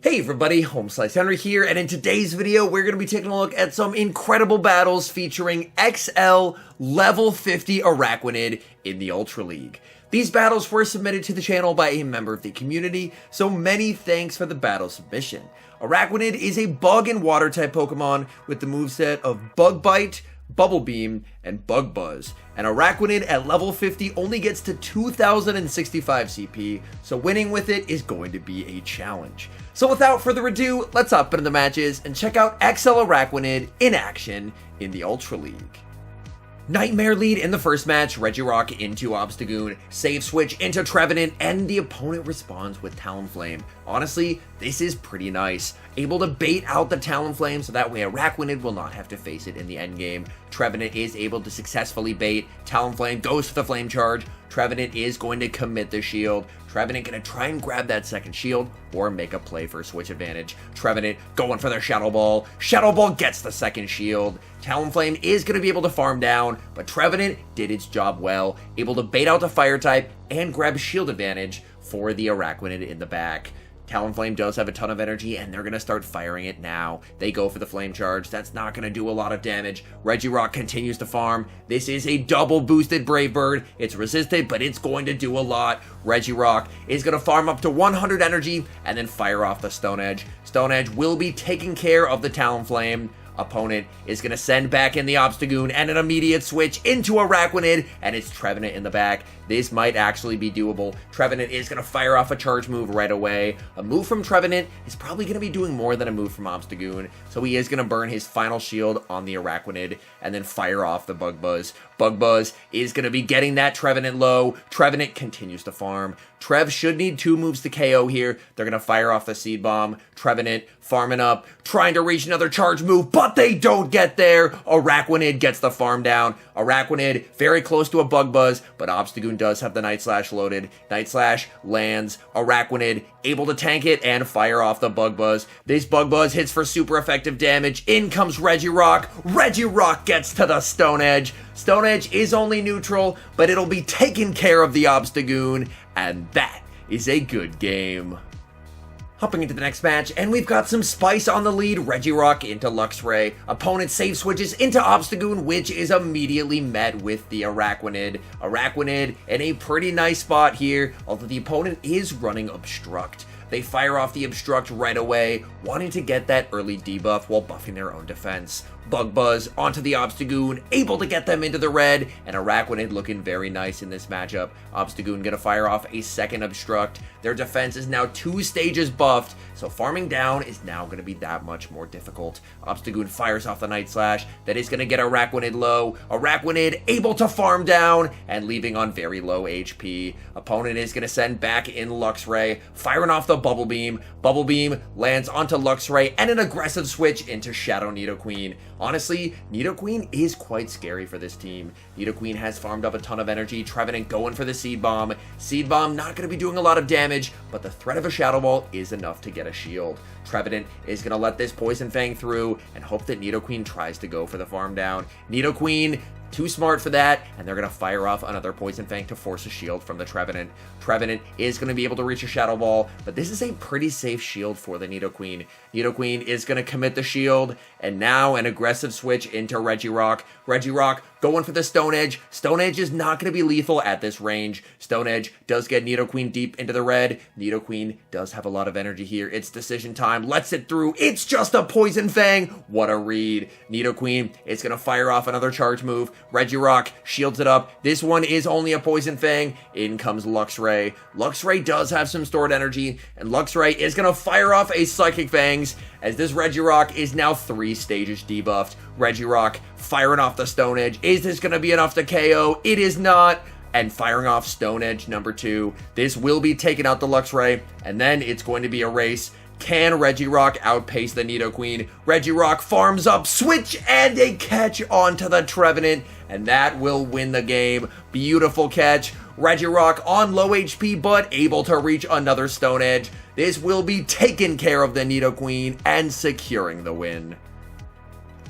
Hey everybody, HomeSliceHenry here, and in today's video, we're going to be taking a look at some incredible battles featuring XL level 50 Araquanid in the Ultra League. These battles were submitted to the channel by a member of the community, so many thanks for the battle submission. Araquanid is a bug and water type Pokemon with the moveset of Bug Bite, Bubble Beam, and Bug Buzz. And Araquanid at level 50 only gets to 2065 CP, so winning with it is going to be a challenge. So without further ado, let's hop into the matches and check out XL Araquanid in action in the Ultra League. Nightmare lead in the first match, Regirock into Obstagoon, save switch into Trevenant, and the opponent responds with Talonflame. Honestly, this is pretty nice. Able to bait out the Talonflame so that way Araquanid will not have to face it in the endgame. Trevenant is able to successfully bait, Talonflame goes for the Flame Charge, Trevenant is going to commit the shield, Trevenant gonna try and grab that second shield or make a play for switch advantage. Trevenant going for their Shadow Ball. Shadow Ball gets the second shield. Talonflame is gonna be able to farm down, but Trevenant did its job well, able to bait out the fire type and grab shield advantage for the Araquanid in the back. Talonflame does have a ton of energy, and they're going to start firing it now. They go for the Flame Charge. That's not going to do a lot of damage. Regirock continues to farm. This is a double boosted Brave Bird. It's resisted, but it's going to do a lot. Regirock is going to farm up to 100 energy and then fire off the Stone Edge. Stone Edge will be taking care of the Talonflame. Opponent is going to send back in the Obstagoon and an immediate switch into Araquanid, and it's Trevenant in the back. This might actually be doable. Trevenant is going to fire off a charge move right away. A move from Trevenant is probably going to be doing more than a move from Obstagoon, so he is going to burn his final shield on the Araquanid and then fire off the Bug Buzz. Bug Buzz is going to be getting that Trevenant low. Trevenant continues to farm. Trev should need 2 moves to KO here. They're going to fire off the Seed Bomb. Trevenant farming up, trying to reach another charge move, but they don't get there. Araquanid gets the farm down. Araquanid very close to a Bug Buzz, but Obstagoon does have the Night Slash loaded. Night Slash lands. Araquanid able to tank it and fire off the Bug Buzz. This Bug Buzz hits for super effective damage. In comes Regirock. Regirock gets to the Stone Edge. Stone Edge is only neutral, but it'll be taking care of the Obstagoon, and that is a good game. Hopping into the next match, and we've got some spice on the lead. Regirock into Luxray. Opponent save switches into Obstagoon, which is immediately met with the Araquanid. Araquanid in a pretty nice spot here, although the opponent is running Obstruct. They fire off the Obstruct right away, wanting to get that early debuff while buffing their own defense. Bug Buzz onto the Obstagoon, able to get them into the red, and Araquanid looking very nice in this matchup. Obstagoon gonna fire off a second Obstruct. Their defense is now 2 stages buffed, so farming down is now gonna be that much more difficult. Obstagoon fires off the Night Slash. That is gonna get Araquanid low. Araquanid able to farm down and leaving on very low HP. Opponent is gonna send back in Luxray, firing off the Bubble Beam. Bubble Beam lands onto Luxray and an aggressive switch into Shadow Nidoqueen. Honestly, Nidoqueen is quite scary for this team. Nidoqueen has farmed up a ton of energy. Trevenant going for the Seed Bomb. Seed Bomb not going to be doing a lot of damage, but the threat of a Shadow Ball is enough to get a shield. Trevenant is going to let this Poison Fang through and hope that Nidoqueen tries to go for the farm down. Nidoqueen too smart for that, and they're going to fire off another Poison Fang to force a shield from the Trevenant. Trevenant is going to be able to reach a Shadow Ball, but this is a pretty safe shield for the Nidoqueen. Nidoqueen is going to commit the shield, and now an aggressive switch into Regirock. Regirock going for the Stone Edge. Stone Edge is not going to be lethal at this range. Stone Edge does get Nidoqueen deep into the red. Nidoqueen does have a lot of energy here. It's decision time. Lets it through. It's just a Poison Fang. What a read. Nidoqueen is going to fire off another charge move. Regirock shields it up. This one is only a Poison Fang. In comes Luxray. Luxray does have some stored energy, and Luxray is going to fire off a Psychic Fangs, as this Regirock is now 3 stages debuffed. Regirock firing off the Stone Edge. Is this going to be enough to KO? It is not. And firing off Stone Edge number 2. This will be taking out the Luxray, and then it's going to be a race. Can Regirock outpace the Nidoqueen? Regirock farms up, switch, and a catch onto the Trevenant, and that will win the game. Beautiful catch. Regirock on low HP, but able to reach another Stone Edge. This will be taking care of the Nidoqueen and securing the win.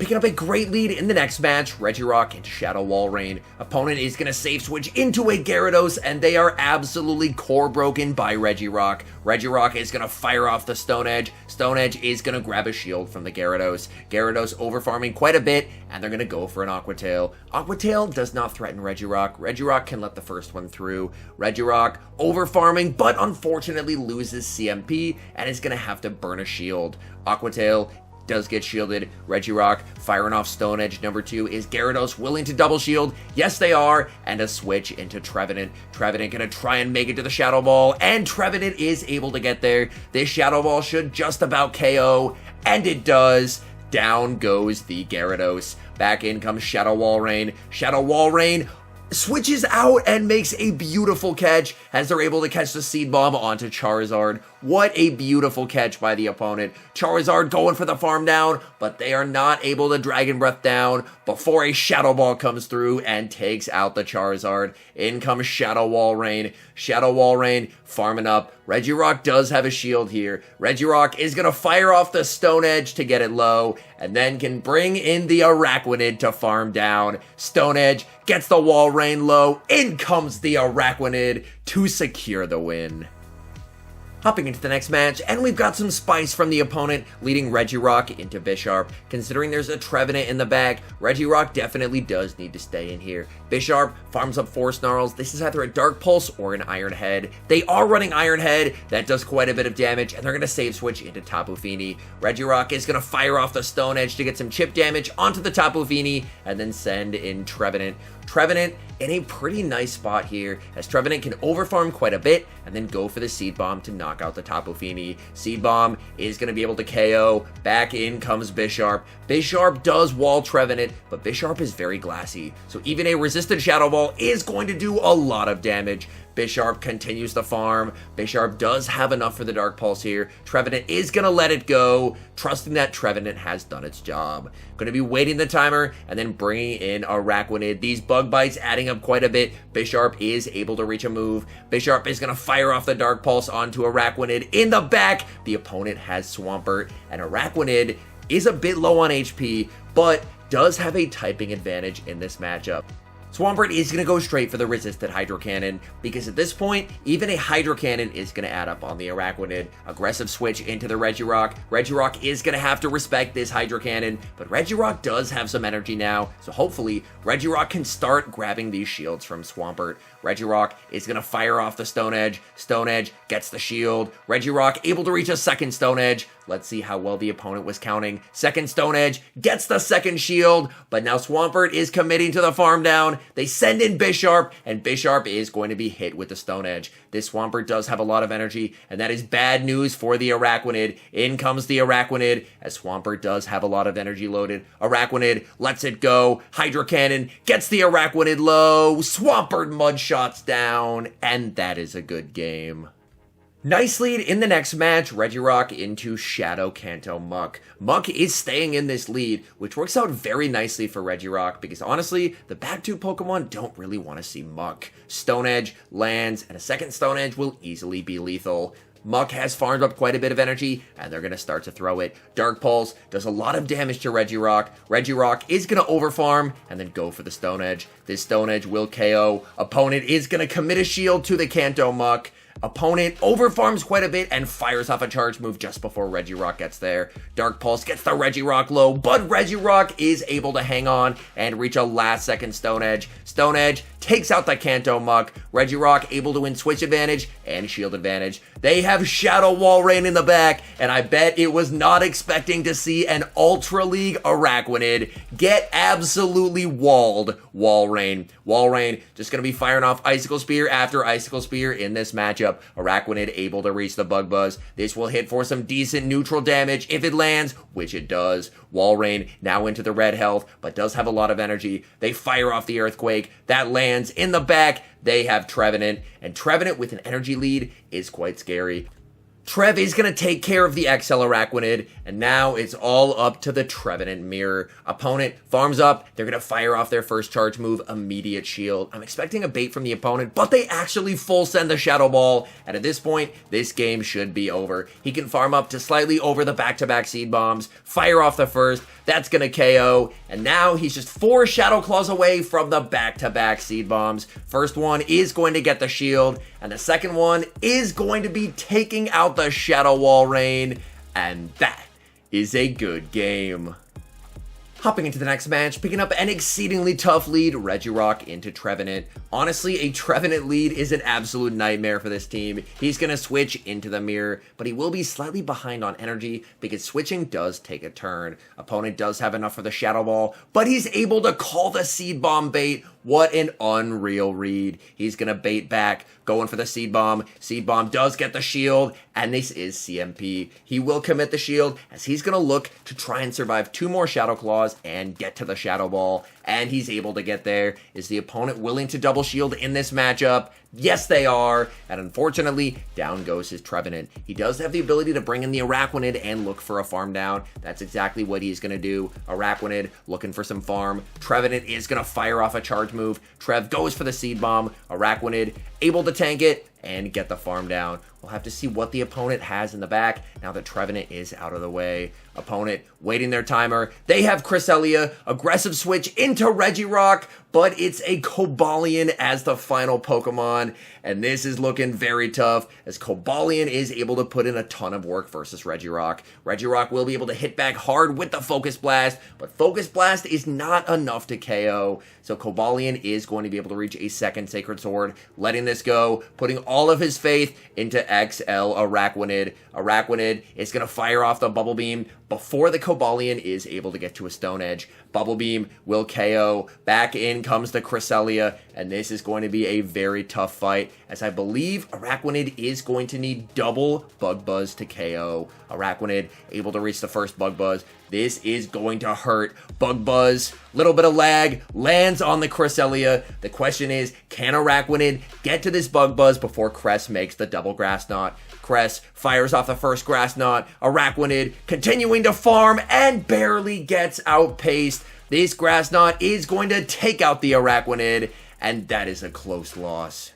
Picking up a great lead in the next match, Regirock into Shadow WALREIN. Opponent is going to save switch into a Gyarados, and they are absolutely core broken by Regirock. Regirock is going to fire off the Stone Edge. Stone Edge is going to grab a shield from the Gyarados. Gyarados overfarming quite a bit, and they're going to go for an Aqua Tail. Aqua Tail does not threaten Regirock. Regirock can let the first one through. Regirock overfarming, but unfortunately loses CMP, and is going to have to burn a shield. Aqua Tail does get shielded. Regirock firing off Stone Edge. Number 2 is Gyarados willing to double shield. Yes, they are. And a switch into Trevenant. Trevenant gonna try and make it to the Shadow Ball, and Trevenant is able to get there. This Shadow Ball should just about KO, and it does. Down goes the Gyarados. Back in comes Shadow WALREIN. Shadow WALREIN switches out and makes a beautiful catch as they're able to catch the Seed Bomb onto Charizard. What a beautiful catch by the opponent. Charizard going for the farm down, but they are not able to Dragon Breath down before a Shadow Ball comes through and takes out the Charizard. In comes Shadow WALREIN. Shadow WALREIN farming up. Regirock does have a shield here. Regirock is going to fire off the Stone Edge to get it low, and then can bring in the Araquanid to farm down. Stone Edge gets the WALREIN low. In comes the Araquanid to secure the win. Hopping into the next match, and we've got some spice from the opponent, leading Regirock into Bisharp. Considering there's a Trevenant in the back, Regirock definitely does need to stay in here. Bisharp farms up 4 Snarls. This is either a Dark Pulse or an Iron Head. They are running Iron Head. That does quite a bit of damage, and they're going to save switch into Tapu Fini. Regirock is going to fire off the Stone Edge to get some chip damage onto the Tapu Fini, and then send in Trevenant. Trevenant in a pretty nice spot here, as Trevenant can overfarm quite a bit and then go for the Seed Bomb to knock out the Tapu Fini. Seed Bomb is going to be able to KO. Back in comes Bisharp. Bisharp does wall Trevenant, but Bisharp is very glassy, so even a resisted Shadow Ball is going to do a lot of damage. Bisharp continues to farm. Bisharp does have enough for the Dark Pulse here. Trevenant is going to let it go, trusting that Trevenant has done its job. Going to be waiting the timer and then bringing in Araquanid. These bug bites adding up quite a bit. Bisharp is able to reach a move. Bisharp is going to fire off the Dark Pulse onto Araquanid. In the back, the opponent has Swampert, and Araquanid is a bit low on HP, but does have a typing advantage in this matchup. Swampert is going to go straight for the resisted Hydro Cannon, because at this point, even a Hydro Cannon is going to add up on the Araquanid. Aggressive switch into the Regirock. Regirock is going to have to respect this Hydro Cannon, but Regirock does have some energy now, so hopefully Regirock can start grabbing these shields from Swampert. Regirock is going to fire off the Stone Edge. Stone Edge gets the shield. Regirock able to reach a second Stone Edge. Let's see how well the opponent was counting. Second Stone Edge gets the second shield, but now Swampert is committing to the farm down. They send in Bisharp, and Bisharp is going to be hit with the Stone Edge. This Swampert does have a lot of energy, and that is bad news for the Araquanid. In comes the Araquanid, as Swampert does have a lot of energy loaded. Araquanid lets it go. Hydro Cannon gets the Araquanid low. Swampert mud shots down, and that is a good game. Nice lead in the next match, Regirock into Shadow Kanto Muck. Muck is staying in this lead, which works out very nicely for Regirock, because honestly, the back 2 Pokemon don't really want to see Muck. Stone Edge lands, and a second Stone Edge will easily be lethal. Muck has farmed up quite a bit of energy, and they're going to start to throw it. Dark Pulse does a lot of damage to Regirock. Regirock is going to overfarm, and then go for the Stone Edge. This Stone Edge will KO. Opponent is going to commit a shield to the Kanto Muck. Opponent overfarms quite a bit and fires off a charge move just before Regirock gets there. Dark Pulse gets the Regirock low, but Regirock is able to hang on and reach a last second Stone Edge. Stone Edge takes out the Kanto Muck. Regirock able to win switch advantage and shield advantage. They have Shadow WALREIN in the back, and I bet it was not expecting to see an Ultra League Araquanid get absolutely walled. WALREIN just going to be firing off Icicle Spear after Icicle Spear in this matchup. Araquanid able to reach the Bug Buzz. This will hit for some decent neutral damage if it lands, which it does. WALREIN now into the red health, but does have a lot of energy. They fire off the Earthquake. That lands in the back. They have Trevenant, and Trevenant with an energy lead is quite scary. Trev is going to take care of the XL Araquanid, and now it's all up to the Trevenant Mirror. Opponent farms up, they're going to fire off their first charge move, Immediate Shield. I'm expecting a bait from the opponent, but they actually full send the Shadow Ball, and at this point, this game should be over. He can farm up to slightly over the back-to-back Seed Bombs, fire off the first, that's going to KO, and now he's just 4 Shadow Claws away from the back-to-back Seed Bombs. First one is going to get the shield, and the second one is going to be taking out the Shadow WALREIN, and that is a good game. Hopping into the next match, picking up an exceedingly tough lead, Regirock into Trevenant. Honestly, a Trevenant lead is an absolute nightmare for this team. He's going to switch into the mirror, but he will be slightly behind on energy because switching does take a turn. Opponent does have enough for the Shadow Ball, but he's able to call the Seed Bomb bait. What an unreal read. He's going to bait back, going for the Seed Bomb. Seed Bomb does get the shield, and this is CMP. He will commit the shield as he's going to look to try and survive 2 more Shadow Claws and get to the Shadow Ball, and he's able to get there. Is the opponent willing to double shield in this matchup? Yes, they are, and unfortunately, down goes his Trevenant. He does have the ability to bring in the Araquanid and look for a farm down. That's exactly what he's going to do. Araquanid looking for some farm. Trevenant is going to fire off a charge move. Trev goes for the Seed Bomb. Araquanid able to tank it and get the farm down. We'll have to see what the opponent has in the back now that Trevenant is out of the way. Opponent waiting their timer. They have Cresselia. Aggressive switch into Regirock, but it's a Cobalion as the final Pokemon, and this is looking very tough as Cobalion is able to put in a ton of work versus Regirock. Regirock will be able to hit back hard with the Focus Blast, but Focus Blast is not enough to KO, so Cobalion is going to be able to reach a second Sacred Sword, letting this go, putting all of his faith into XL Araquanid. Araquanid is going to fire off the Bubble Beam before the Cobalion is able to get to a Stone Edge. Bubble Beam will KO. Back in comes the Cresselia, and this is going to be a very tough fight, as I believe Araquanid is going to need double Bug Buzz to KO. Araquanid able to reach the first Bug Buzz. This is going to hurt. Bug Buzz, little bit of lag, lands on the Cresselia. The question is, can Araquanid get to this Bug Buzz before Cress makes the double Grass Knot? Cress fires off the first Grass Knot. Araquanid continuing to farm and barely gets outpaced. This Grass Knot is going to take out the Araquanid, and that is a close loss.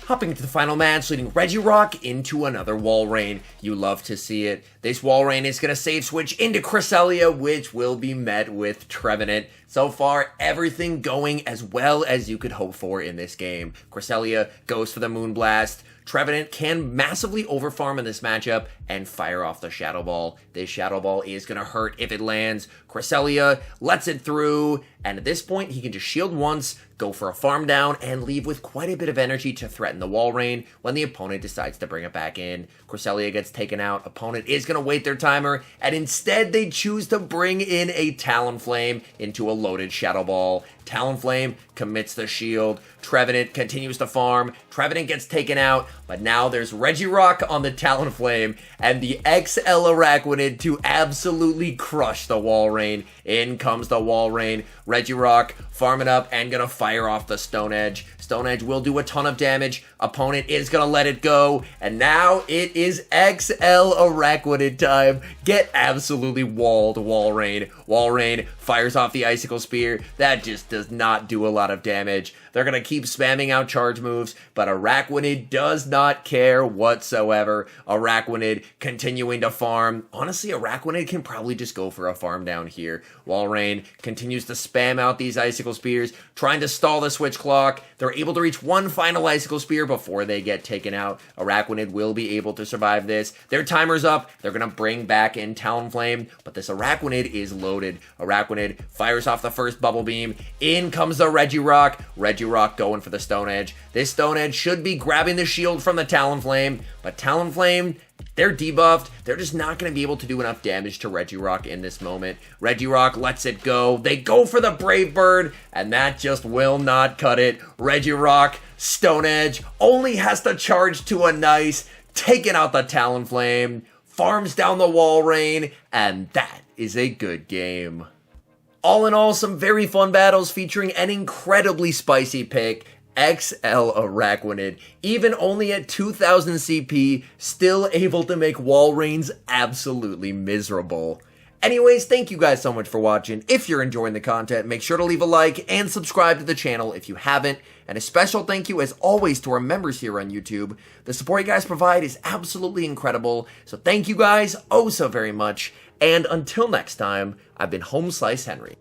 Hopping into the final match, leading Regirock into another WALREIN. You love to see it. This WALREIN is going to save switch into Cresselia, which will be met with Trevenant. So far, everything going as well as you could hope for in this game. Cresselia goes for the Moonblast. Trevenant can massively overfarm in this matchup and fire off the Shadow Ball. This Shadow Ball is going to hurt if it lands. Cresselia lets it through, and at this point, he can just shield once, go for a farm down, and leave with quite a bit of energy to threaten the WALREIN when the opponent decides to bring it back in. Cresselia gets taken out. Opponent is going to wait their timer, and instead they choose to bring in a Talonflame into a loaded Shadow Ball. Talonflame commits the shield. Trevenant continues to farm. Trevenant gets taken out, but now there's Regirock on the Talonflame and the XL Araquanid to absolutely crush the WALREIN. In comes the WALREIN. Regirock farming up and gonna fire off the Stone Edge. Stone Edge will do a ton of damage. Opponent is gonna let it go, and now it is XL Araquanid time. Get absolutely walled, WALREIN. WALREIN fires off the Icicle Spear. That just does not do a lot of damage. They're going to keep spamming out charge moves, but Araquanid does not care whatsoever. Araquanid continuing to farm. Honestly, Araquanid can probably just go for a farm down here. WALREIN continues to spam out these Icicle Spears, trying to stall the switch clock. They're able to reach one final Icicle Spear before they get taken out. Araquanid will be able to survive this. Their timer's up. They're going to bring back in Talonflame, but this Araquanid is loaded. Araquanid fires off the first Bubble Beam. In comes the Regirock. Regirock going for the Stone Edge. This Stone Edge should be grabbing the shield from the Talonflame, but Talonflame, they're debuffed. They're just not going to be able to do enough damage to Regirock in this moment. Regirock lets it go. They go for the Brave Bird, and that just will not cut it. Regirock, Stone Edge, only has to charge to a nice, taking out the Talonflame, farms down the WALREIN, and that is a good game. All in all, some very fun battles featuring an incredibly spicy pick. XL Araquanid, even only at 2000 CP, still able to make WALREINs absolutely miserable. Anyways, thank you guys so much for watching. If you're enjoying the content, make sure to leave a like and subscribe to the channel if you haven't. And a special thank you, as always, to our members here on YouTube. The support you guys provide is absolutely incredible. So thank you guys oh so very much. And until next time, I've been HomeSliceHenry.